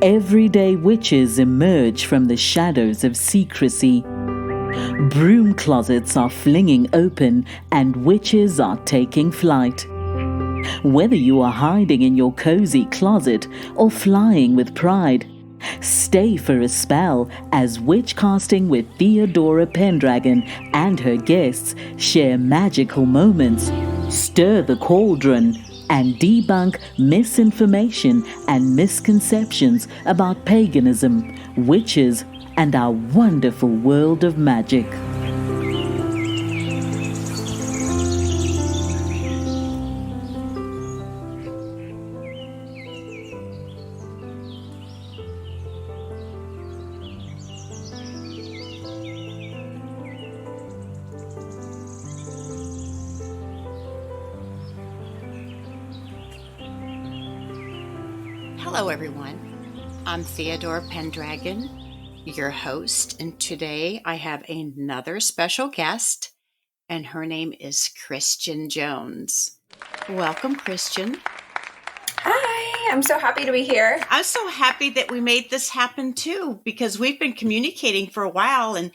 everyday witches emerge from the shadows of secrecy. Broom closets are flinging open and witches are taking flight. Whether you are hiding in your cozy closet or flying with pride, stay for a spell as Witchcasting with Theodora Pendragon and her guests share magical moments, stir the cauldron, and debunk misinformation and misconceptions about paganism, witches, and our wonderful world of magic. Hello everyone, I'm Theodora Pendragon, your host, and today I have another special guest, and her name is Christian Jones. Welcome, Christian. Hi, I'm so happy to be here. I'm so happy that we made this happen too, because we've been communicating for a while, and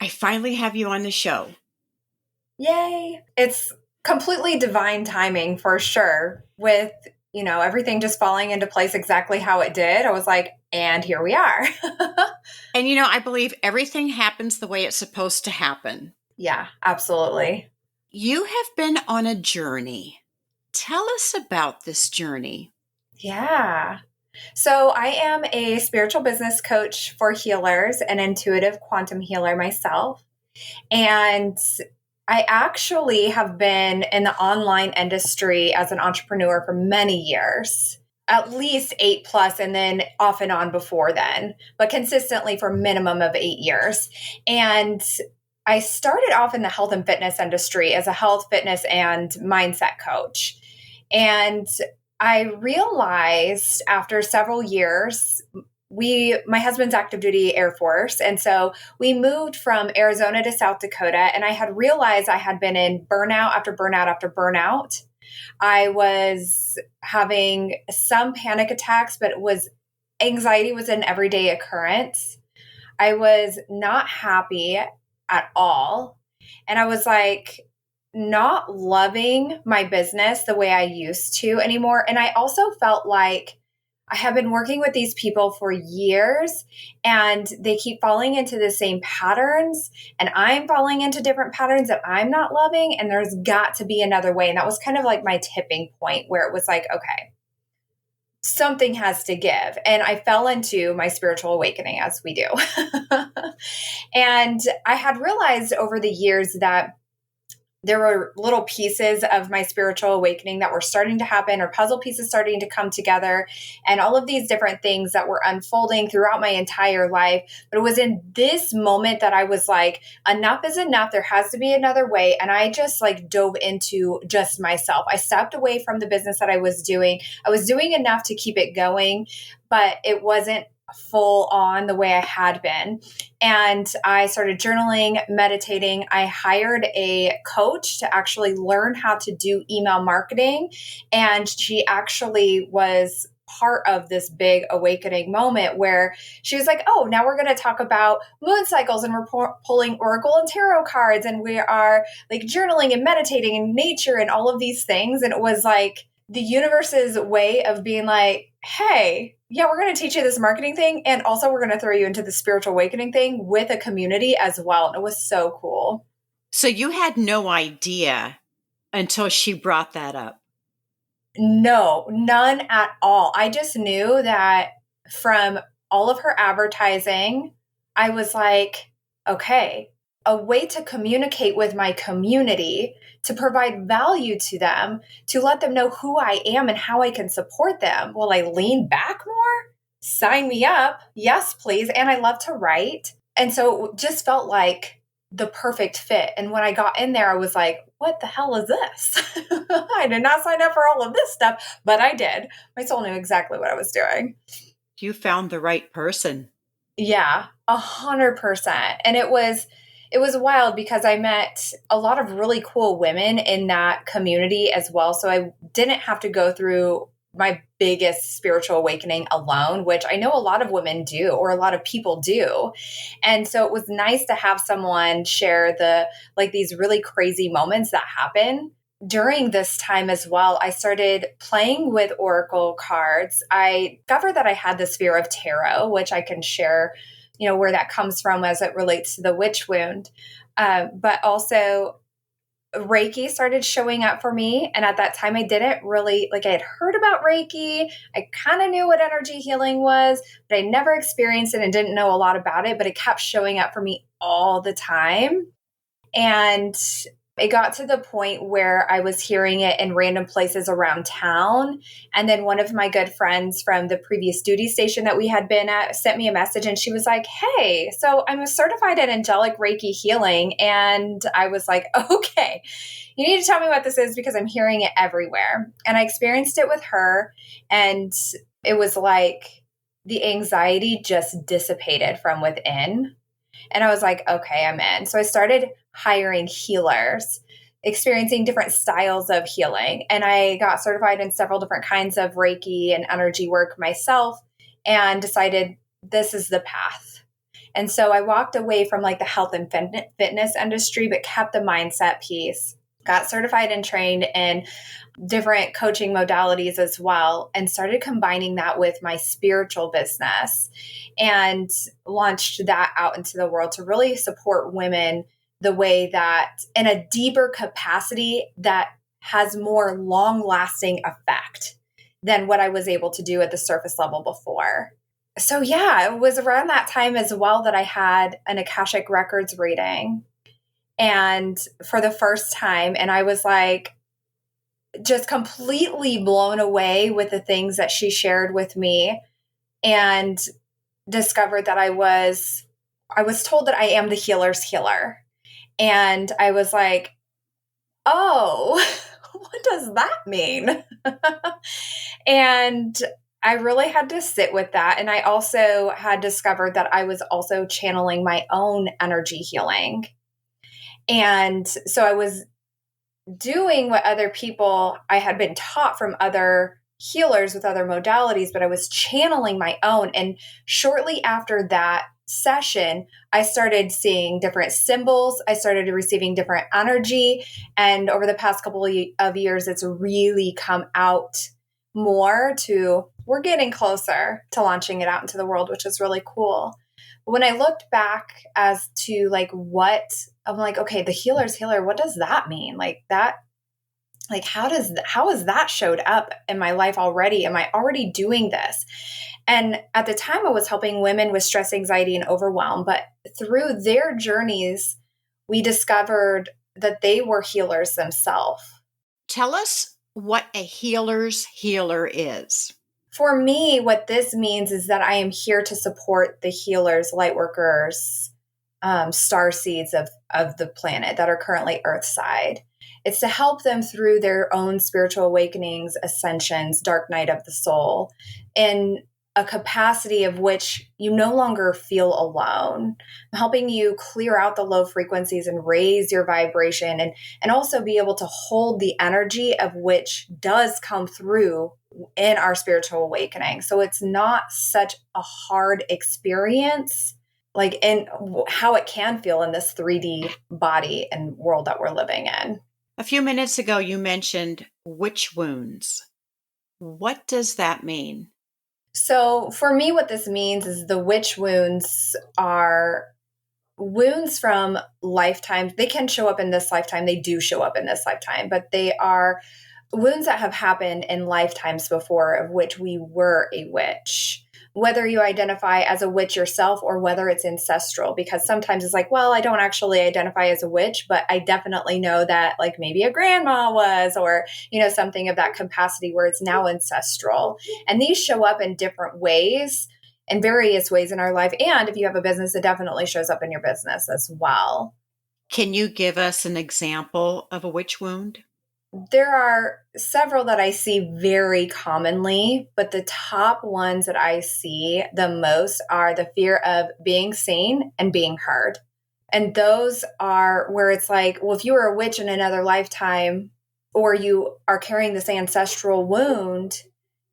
I finally have you on the show. Yay! It's completely divine timing for sure, with everything just falling into place exactly how it did. I was like, and here we are. And I believe everything happens the way it's supposed to happen. Yeah, absolutely. You have been on a journey. Tell us about this journey. Yeah. So I am a spiritual business coach for healers, an intuitive quantum healer myself. And I actually have been in the online industry as an entrepreneur for many years, at least 8+, and then off and on before then, but consistently for a minimum of 8 years. And I started off in the health and fitness industry as a health, fitness, and mindset coach. And I realized after several years, my husband's active duty Air Force. And so we moved from Arizona to South Dakota. And I had realized I had been in burnout after burnout after burnout. I was having some panic attacks, but anxiety was an everyday occurrence. I was not happy at all. And I was like, not loving my business the way I used to anymore. And I also felt like I have been working with these people for years and they keep falling into the same patterns, and I'm falling into different patterns that I'm not loving, and there's got to be another way. And that was kind of like my tipping point where it was like, okay, something has to give. And I fell into my spiritual awakening, as we do. And I had realized over the years that there were little pieces of my spiritual awakening that were starting to happen, or puzzle pieces starting to come together, and all of these different things that were unfolding throughout my entire life. But it was in this moment that I was like, enough is enough. There has to be another way. And I just dove into just myself. I stepped away from the business that I was doing. I was doing enough to keep it going, but it wasn't full on the way I had been. And I started journaling, meditating. I hired a coach to actually learn how to do email marketing. And she actually was part of this big awakening moment where she was like, oh, now we're going to talk about moon cycles, and we're pulling oracle and tarot cards, and we are journaling and meditating in nature and all of these things. And it was like the universe's way of being like, hey, yeah, we're going to teach you this marketing thing, and also we're going to throw you into the spiritual awakening thing with a community as well. And it was so cool. So you had no idea until she brought that up? No, none at all. I just knew that from all of her advertising, I was like, okay, a way to communicate with my community, to provide value to them, to let them know who I am and how I can support them. Will I lean back more? Sign me up. Yes, please. And I love to write. And so it just felt like the perfect fit. And when I got in there, I was like, what the hell is this? I did not sign up for all of this stuff, but I did. My soul knew exactly what I was doing. You found the right person. Yeah, 100%. And it was wild because I met a lot of really cool women in that community as well. So I didn't have to go through my biggest spiritual awakening alone, which I know a lot of women do, or a lot of people do. And so it was nice to have someone share these really crazy moments that happen. During this time as well, I started playing with oracle cards. I discovered that I had this fear of tarot, which I can share, where that comes from as it relates to the witch wound. But also Reiki started showing up for me. And at that time, I didn't really, I had heard about Reiki. I kind of knew what energy healing was, but I never experienced it and didn't know a lot about it, but it kept showing up for me all the time. And it got to the point where I was hearing it in random places around town. And then one of my good friends from the previous duty station that we had been at sent me a message, and she was like, "Hey, so I'm certified in angelic Reiki healing." And I was like, "Okay, you need to tell me what this is, because I'm hearing it everywhere." And I experienced it with her, and it was like the anxiety just dissipated from within. And I was like, okay, I'm in. So I started hiring healers, experiencing different styles of healing. And I got certified in several different kinds of Reiki and energy work myself, and decided this is the path. And so I walked away from the health and fitness industry, but kept the mindset piece, got certified and trained in different coaching modalities as well, and started combining that with my spiritual business, and launched that out into the world to really support women the way that, in a deeper capacity that has more long lasting effect than what I was able to do at the surface level before. So yeah, it was around that time as well that I had an Akashic Records reading, and for the first time, and I was just completely blown away with the things that she shared with me, and discovered that I was told that I am the healer's healer. And I was like, oh, what does that mean? And I really had to sit with that. And I also had discovered that I was also channeling my own energy healing. And so I was doing what other people I had been taught from other healers with other modalities, but I was channeling my own. And shortly after that session, I started seeing different symbols. I started receiving different energy. And over the past couple of years, it's really come out more to, we're getting closer to launching it out into the world, which is really cool. But when I looked back as to what, I'm like, okay, the healer's healer, what does that mean? How has that showed up in my life already? Am I already doing this? And at the time I was helping women with stress, anxiety, and overwhelm, but through their journeys, we discovered that they were healers themselves. Tell us what a healer's healer is. For me, what this means is that I am here to support the healers, light workers, star seeds of the planet that are currently Earthside. It's to help them through their own spiritual awakenings, ascensions, dark night of the soul, in a capacity of which you no longer feel alone. I'm helping you clear out the low frequencies and raise your vibration, and also be able to hold the energy of which does come through in our spiritual awakening. So it's not such a hard experience, in how it can feel in this 3D body and world that we're living in. A few minutes ago, you mentioned witch wounds. What does that mean? So for me, what this means is the witch wounds are wounds from lifetimes. They can show up in this lifetime. They do show up in this lifetime, but they are wounds that have happened in lifetimes before, of which we were a witch. Whether you identify as a witch yourself or whether it's ancestral, because sometimes it's well, I don't actually identify as a witch, but I definitely know that maybe a grandma was, or, something of that capacity where it's now ancestral. And these show up in different ways, in various ways in our life. And if you have a business, it definitely shows up in your business as well. Can you give us an example of a witch wound? There are several that I see very commonly, but the top ones that I see the most are the fear of being seen and being heard. And those are where it's if you were a witch in another lifetime, or you are carrying this ancestral wound,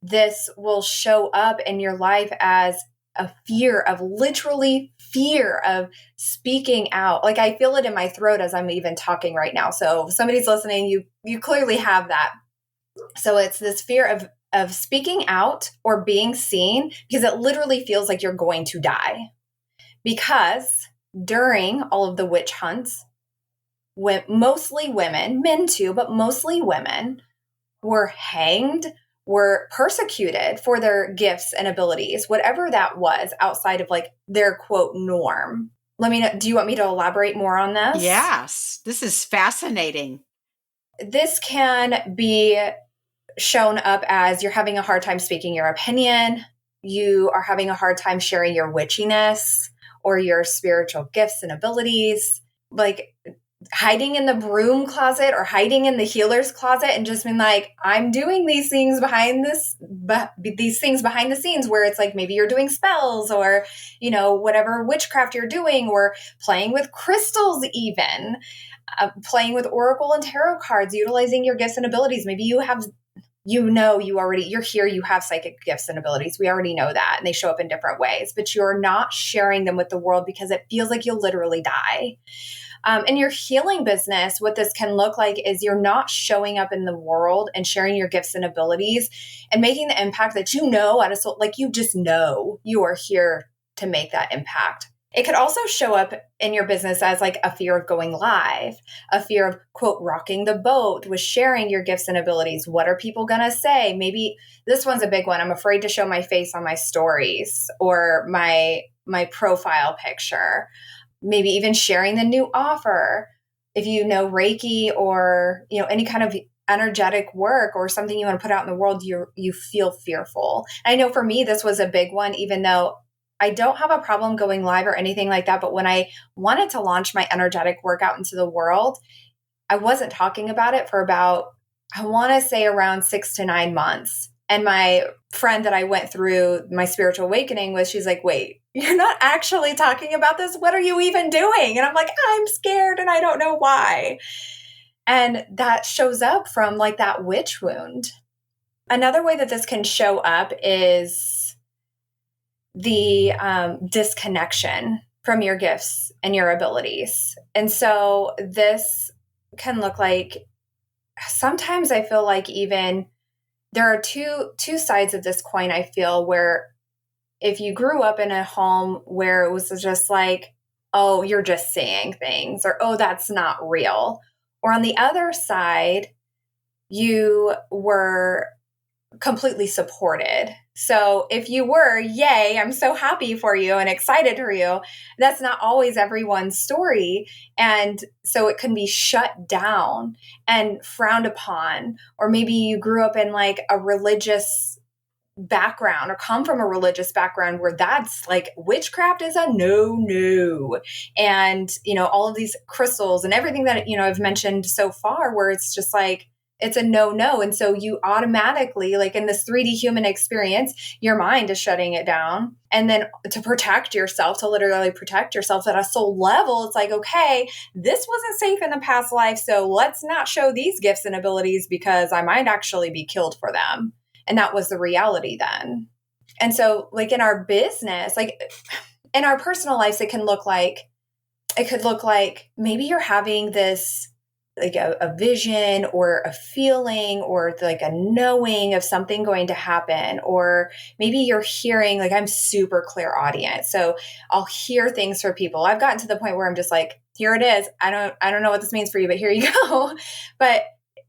this will show up in your life as a fear of literally fear of speaking out. Like I feel it in my throat as I'm even talking right now. So if somebody's listening, you clearly have that. So it's this fear of speaking out or being seen because it literally feels like you're going to die. Because during all of the witch hunts, mostly women, men too, but mostly women were hanged, were persecuted for their gifts and abilities, whatever that was outside of like their quote norm. Let me know, do you want me to elaborate more on this? Yes, this is fascinating. This can be shown up as you're having a hard time speaking your opinion, you are having a hard time sharing your witchiness or your spiritual gifts and abilities, like hiding in the broom closet or hiding in the healer's closet and just being like, I'm doing these things behind the scenes where it's like maybe you're doing spells or, you know, whatever witchcraft you're doing, or playing with crystals even, playing with oracle and tarot cards, utilizing your gifts and abilities. Maybe you have, you're here, you have psychic gifts and abilities. We already know that. And they show up in different ways, but you're not sharing them with the world because it feels like you'll literally die. In your healing business, what this can look like is you're not showing up in the world and sharing your gifts and abilities and making the impact that you know at a soul, like you just know you are here to make that impact. It could also show up in your business as like a fear of going live, a fear of, quote, rocking the boat with sharing your gifts and abilities. What are people going to say? Maybe this one's a big one. I'm afraid to show my face on my stories or my profile picture. Maybe even sharing the new offer. If you know Reiki or, you know, any kind of energetic work or something you want to put out in the world, you feel fearful. And I know for me, this was a big one, even though I don't have a problem going live or anything like that. But when I wanted to launch my energetic work out into the world, I wasn't talking about it for about, I want to say around 6 to 9 months. And my friend that I went through my spiritual awakening with, she's like, wait, you're not actually talking about this? What are you even doing? And I'm like, I'm scared and I don't know why. And that shows up from like that witch wound. Another way that this can show up is the disconnection from your gifts and your abilities. And so this can look like, sometimes I feel like even there are two sides of this coin, I feel, where if you grew up in a home where it was just like, oh, you're just saying things, or, oh, that's not real. Or on the other side, you were completely supported. So if you were, yay, I'm so happy for you and excited for you, that's not always everyone's story. And so it can be shut down and frowned upon. Or maybe you grew up in like a religious background or come from a religious background where that's like witchcraft is a no. And, you know, all of these crystals and everything that, you know, I've mentioned so far, where it's just like, it's a no. And so you automatically, like in this 3D human experience, your mind is shutting it down. And then to protect yourself, to literally protect yourself at a soul level, it's like, okay, this wasn't safe in the past life. So let's not show these gifts and abilities because I might actually be killed for them. And that was the reality then. And so like in our business, like in our personal lives, it could look like maybe you're having this like a vision or a feeling or like a knowing of something going to happen. Or maybe you're hearing, like I'm super clairaudient. So I'll hear things for people. I've gotten to the point where I'm just like, here it is. I don't know what this means for you, but here you go. But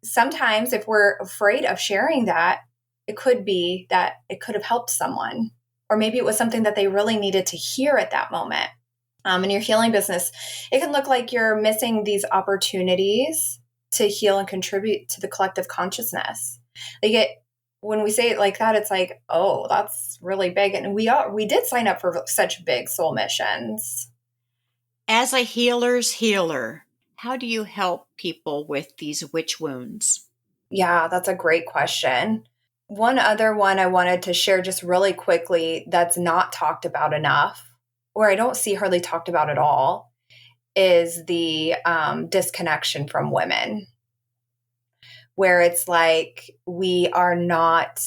sometimes if we're afraid of sharing that, it could be that it could have helped someone, or maybe it was something that they really needed to hear at that moment. In your healing business, it can look like you're missing these opportunities to heal and contribute to the collective consciousness. When we say it like that, it's like, oh, that's really big. And we did sign up for such big soul missions. As a healer's healer, how do you help people with these witch wounds? Yeah, that's a great question. One other one I wanted to share just really quickly that's not talked about enough, or I don't see hardly talked about at all, is the disconnection from women, where it's like we are not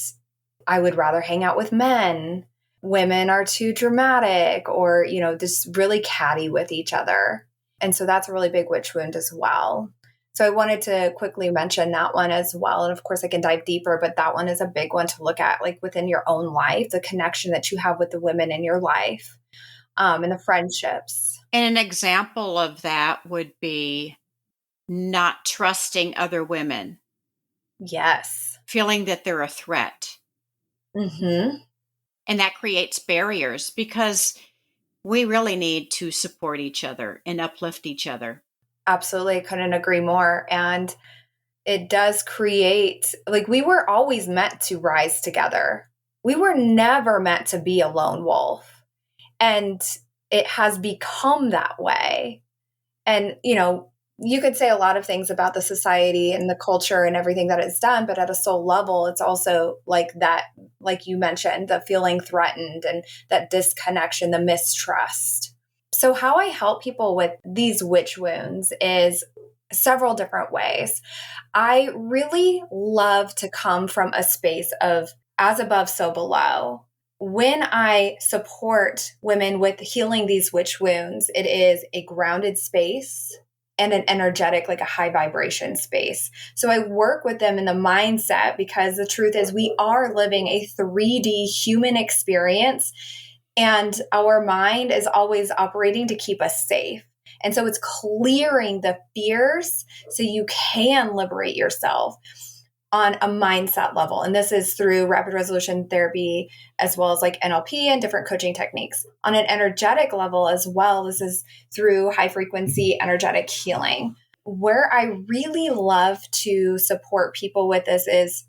I would rather hang out with men. Women are too dramatic or, just really catty with each other. And so that's a really big witch wound as well. So I wanted to quickly mention that one as well. And of course, I can dive deeper, but that one is a big one to look at, like within your own life, the connection that you have with the women in your life, and the friendships. And an example of that would be not trusting other women. Yes. Feeling that they're a threat. Mm-hmm. And that creates barriers because we really need to support each other and uplift each other. Absolutely. Couldn't agree more. And it does create, like, we were always meant to rise together. We were never meant to be a lone wolf. And it has become that way. And, you could say a lot of things about the society and the culture and everything that it's done, but at a soul level, it's also like that, like you mentioned, the feeling threatened and that disconnection, the mistrust. So how I help people with these witch wounds is several different ways. I really love to come from a space of as above, so below. When I support women with healing these witch wounds, it is a grounded space and an energetic, like a high vibration space. So I work with them in the mindset because the truth is we are living a 3D human experience and our mind is always operating to keep us safe. And so it's clearing the fears so you can liberate yourself on a mindset level. And this is through rapid resolution therapy, as well as like NLP and different coaching techniques. On an energetic level as well, this is through high frequency energetic healing. Where I really love to support people with this is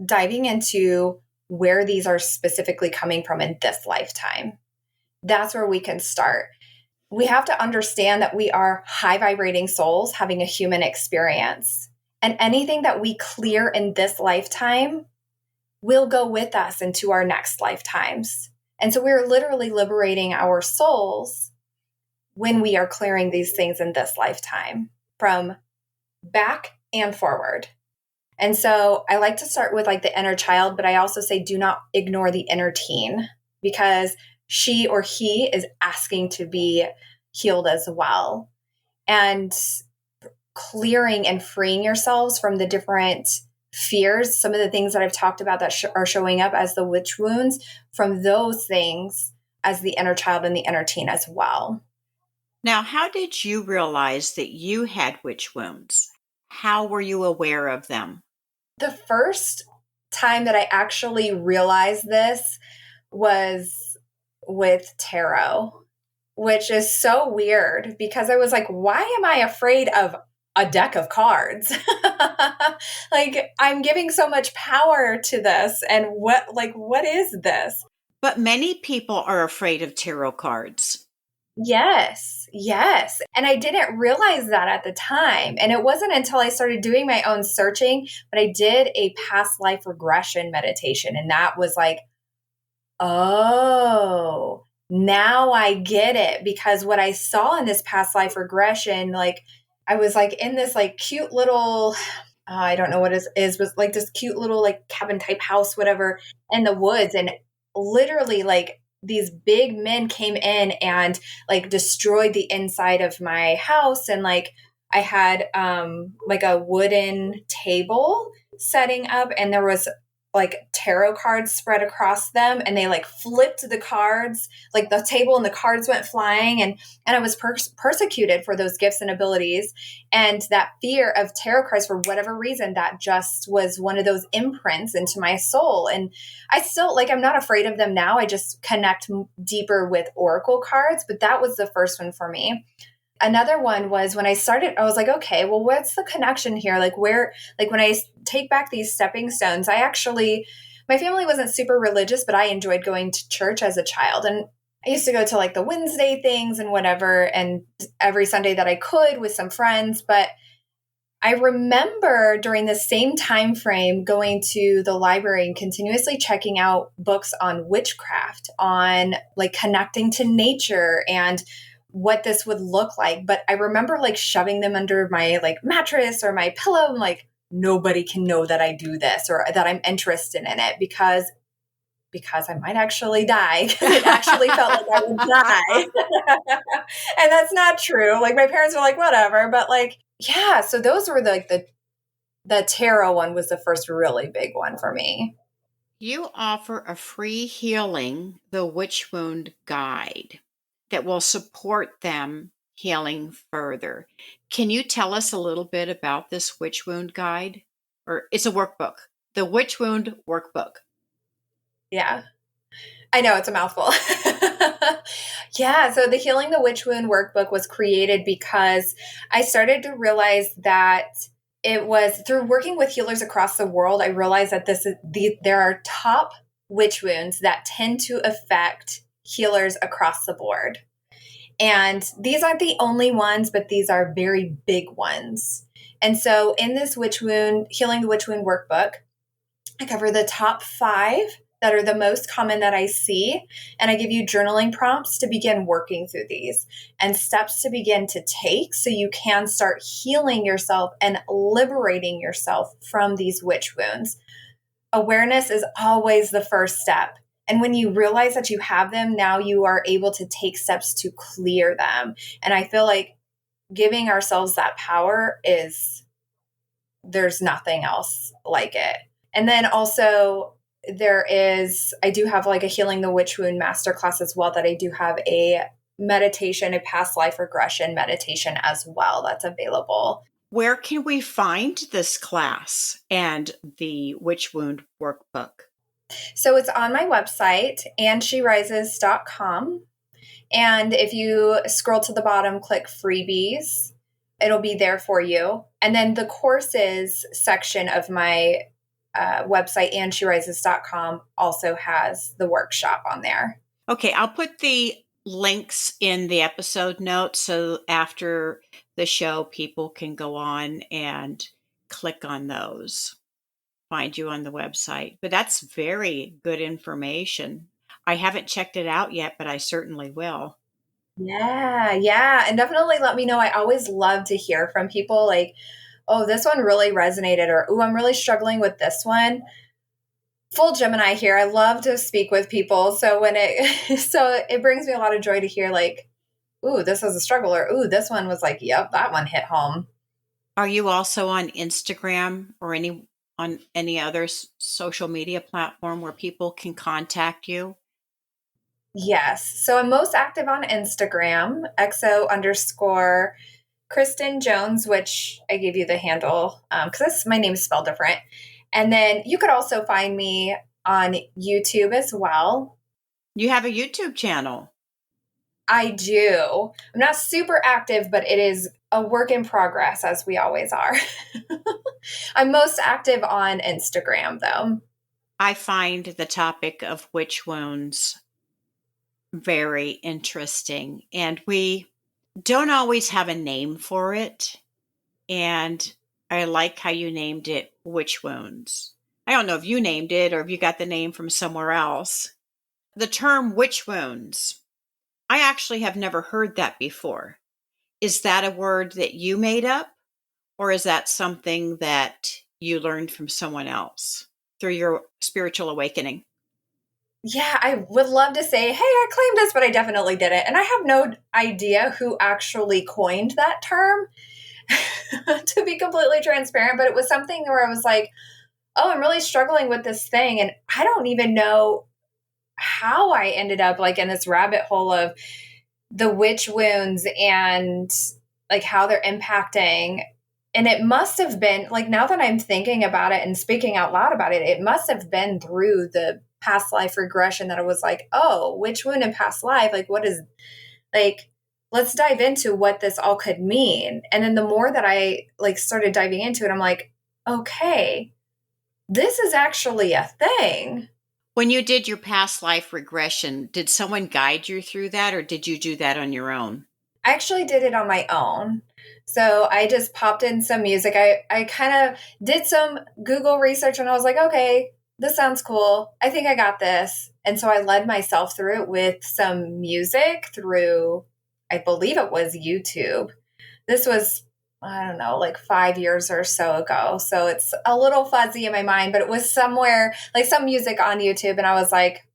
diving into where these are specifically coming from in this lifetime. That's where we can start. We have to understand that we are high vibrating souls having a human experience. And anything that we clear in this lifetime will go with us into our next lifetimes. And so we're literally liberating our souls when we are clearing these things in this lifetime from back and forward. And so I like to start with like the inner child, but I also say do not ignore the inner teen because she or he is asking to be healed as well. And clearing and freeing yourselves from the different fears, some of the things that I've talked about that are showing up as the witch wounds, from those things as the inner child and the inner teen as well. Now, how did you realize that you had witch wounds? How were you aware of them? The first time that I actually realized this was with tarot, which is so weird because I was like, why am I afraid of a deck of cards? Like, I'm giving so much power to this. And what is this? But many people are afraid of tarot cards. Yes. And I didn't realize that at the time. And it wasn't until I started doing my own searching, but I did a past life regression meditation. And that was like, oh, now I get it. Because what I saw in this past life regression, like, I was like in this like cute little, I don't know what it is, was like this cute little like cabin type house, whatever, in the woods. And literally like these big men came in and like destroyed the inside of my house. And like I had like a wooden table setting up and there was like tarot cards spread across them and they like flipped the cards, like the table and the cards went flying and I was persecuted for those gifts and abilities. And that fear of tarot cards, for whatever reason, that just was one of those imprints into my soul. And I still like, I'm not afraid of them now. I just connect deeper with oracle cards, but that was the first one for me. Another one was when I started, I was like, okay, well, what's the connection here? Like where, like when I take back these stepping stones, my family wasn't super religious, but I enjoyed going to church as a child. And I used to go to like the Wednesday things and whatever, and every Sunday that I could with some friends. But I remember during the same time frame going to the library and continuously checking out books on witchcraft, on like connecting to nature and what this would look like. But I remember like shoving them under my like mattress or my pillow. I'm like, nobody can know that I do this or that I'm interested in it because because I might actually die, because it actually felt like I would die. And that's not true. Like my parents were like, whatever. But like, yeah, so those were like the tarot one was the first really big one for me. You offer a free healing, the witch wound guide that will support them healing further. Can you tell us a little bit about this witch wound guide? Or it's a workbook, the witch wound workbook. Yeah. I know it's a mouthful. Yeah. So the Healing the Witch Wound workbook was created because I started to realize that it was through working with healers across the world. I realized that there are top witch wounds that tend to affect healers across the board. And these aren't the only ones, but these are very big ones. And so in this witch wound, Healing the Witch Wound workbook, I cover the top 5 that are the most common that I see. And I give you journaling prompts to begin working through these and steps to begin to take so you can start healing yourself and liberating yourself from these witch wounds. Awareness is always the first step. And when you realize that you have them, now you are able to take steps to clear them. And I feel like giving ourselves that power there's nothing else like it. And then also I do have like a Healing the Witch Wound masterclass as well, that I do have a meditation, a past life regression meditation as well that's available. Where can we find this class and the witch wound workbook? So it's on my website, andsherises.com. And if you scroll to the bottom, click freebies, it'll be there for you. And then the courses section of my website, andsherises.com, also has the workshop on there. Okay, I'll put the links in the episode notes so after the show, people can go on and click on those, find you on the website. But that's very good information. I haven't checked it out yet, but I certainly will. Yeah. And definitely let me know. I always love to hear from people like, oh, this one really resonated, or, oh, I'm really struggling with this one. Full Gemini here. I love to speak with people. So it brings me a lot of joy to hear like, ooh, this was a struggle, or, ooh, this one was like, yep, that one hit home. Are you also on Instagram or on any other social media platform where people can contact you? Yes. So I'm most active on Instagram, XO_ Kristen Jones, which I gave you the handle because my name is spelled different. And then you could also find me on YouTube as well. You have a YouTube channel. I do. I'm not super active, but it is a work in progress, as we always are. I'm most active on Instagram, though. I find the topic of witch wounds very interesting, and we don't always have a name for it. And I like how you named it witch wounds. I don't know if you named it or if you got the name from somewhere else. The term witch wounds, I actually have never heard that before. Is that a word that you made up, or is that something that you learned from someone else through your spiritual awakening? Yeah, I would love to say, hey, I claimed this, but I definitely didn't. And I have no idea who actually coined that term, to be completely transparent. But it was something where I was like, oh, I'm really struggling with this thing. And I don't even know how I ended up like in this rabbit hole of the witch wounds and like how they're impacting. And it must have been like, now that I'm thinking about it and speaking out loud about it, it must have been through the past life regression that I was like, oh, witch wound in past life? Like, what is like, let's dive into what this all could mean. And then the more that I like started diving into it, I'm like, okay, this is actually a thing. When you did your past life regression, did someone guide you through that, or did you do that on your own? I actually did it on my own. So I just popped in some music. I kind of did some Google research and I was like, okay, this sounds cool. I think I got this. And so I led myself through it with some music through, I believe it was YouTube. This was I don't know, like 5 years or so ago. So it's a little fuzzy in my mind, but it was somewhere like some music on YouTube. And I was like,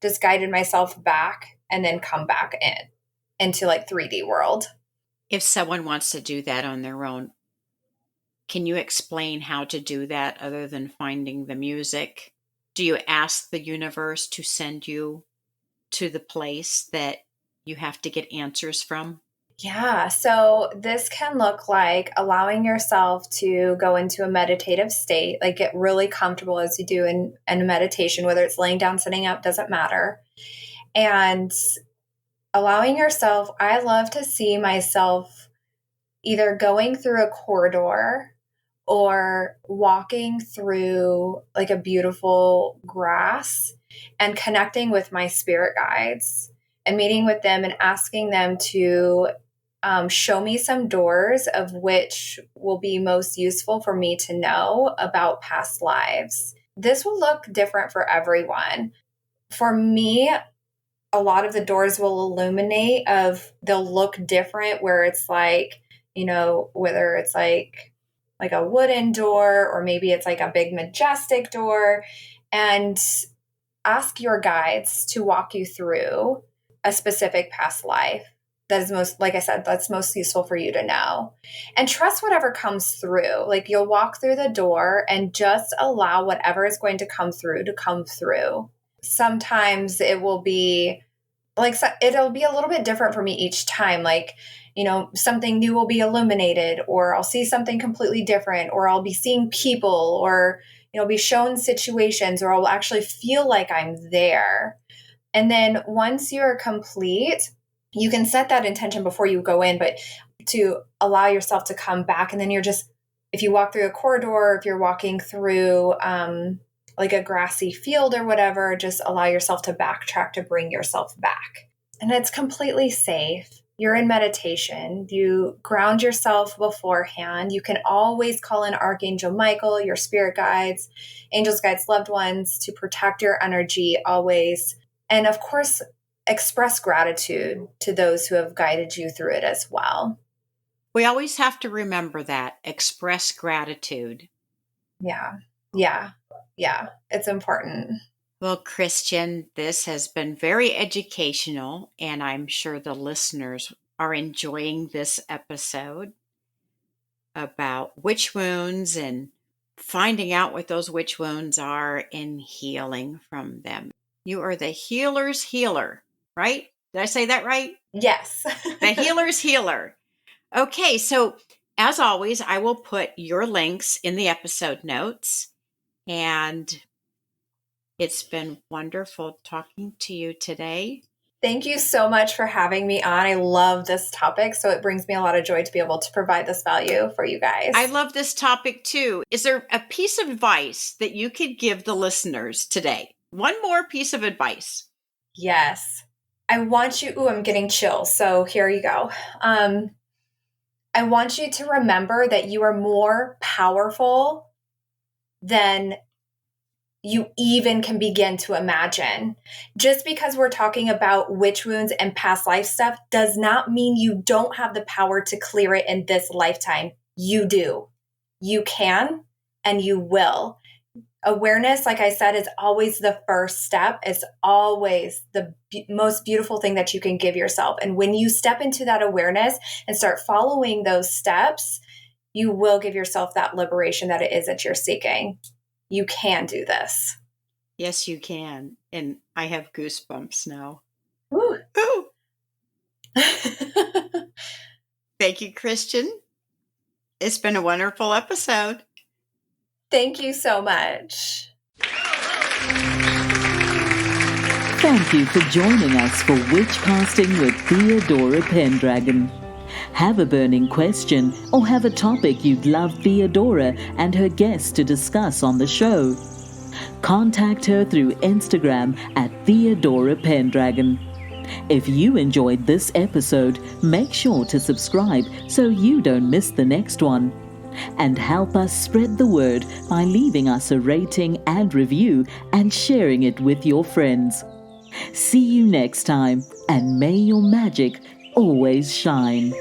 just guided myself back and then come back into like 3D world. If someone wants to do that on their own, can you explain how to do that other than finding the music? Do you ask the universe to send you to the place that you have to get answers from? Yeah. So this can look like allowing yourself to go into a meditative state, like get really comfortable as you do in meditation, whether it's laying down, sitting up, doesn't matter. And allowing yourself, I love to see myself either going through a corridor or walking through like a beautiful grass and connecting with my spirit guides and meeting with them and asking them to show me some doors of which will be most useful for me to know about past lives. This will look different for everyone. For me, a lot of the doors will illuminate they'll look different where it's like, whether it's like a wooden door or maybe it's like a big majestic door, and ask your guides to walk you through a specific past life that is most, like I said, that's most useful for you to know. And trust whatever comes through. Like you'll walk through the door and just allow whatever is going to come through to come through. Sometimes it will be like, it'll be a little bit different for me each time. Like, something new will be illuminated, or I'll see something completely different, or I'll be seeing people, or, be shown situations, or I'll actually feel like I'm there. And then once you're complete, you can set that intention before you go in, but to allow yourself to come back. And then if you walk through a corridor, if you're walking through like a grassy field or whatever, just allow yourself to backtrack to bring yourself back. And it's completely safe. You're in meditation. You ground yourself beforehand. You can always call in Archangel Michael, your spirit guides, angels, guides, loved ones to protect your energy always. And of course, express gratitude to those who have guided you through it as well. We always have to remember that. Express gratitude. Yeah. It's important. Well, Christian, this has been very educational, and I'm sure the listeners are enjoying this episode about witch wounds and finding out what those witch wounds are and healing from them. You are the healer's healer, right? Did I say that right? Yes. The healer's healer. Okay, so as always, I will put your links in the episode notes, and it's been wonderful talking to you today. Thank you so much for having me on. I love this topic, so it brings me a lot of joy to be able to provide this value for you guys. I love this topic too. Is there a piece of advice that you could give the listeners today? One more piece of advice. Yes. I want you, I'm getting chills, so here you go. I want you to remember that you are more powerful than you even can begin to imagine. Just because we're talking about witch wounds and past life stuff does not mean you don't have the power to clear it in this lifetime. You do. You can, and you will. Awareness, like I said, is always the first step. It's always the most beautiful thing that you can give yourself. And when you step into that awareness and start following those steps, you will give yourself that liberation that it is that you're seeking. You can do this. Yes, you can. And I have goosebumps now. Ooh. Ooh. Thank you, Christian. It's been a wonderful episode. Thank you so much. Thank you for joining us for Witchcasting with Theodora Pendragon. Have a burning question or have a topic you'd love Theodora and her guests to discuss on the show? Contact her through Instagram at Theodora Pendragon. If you enjoyed this episode, make sure to subscribe so you don't miss the next one. And help us spread the word by leaving us a rating and review and sharing it with your friends. See you next time, and may your magic always shine.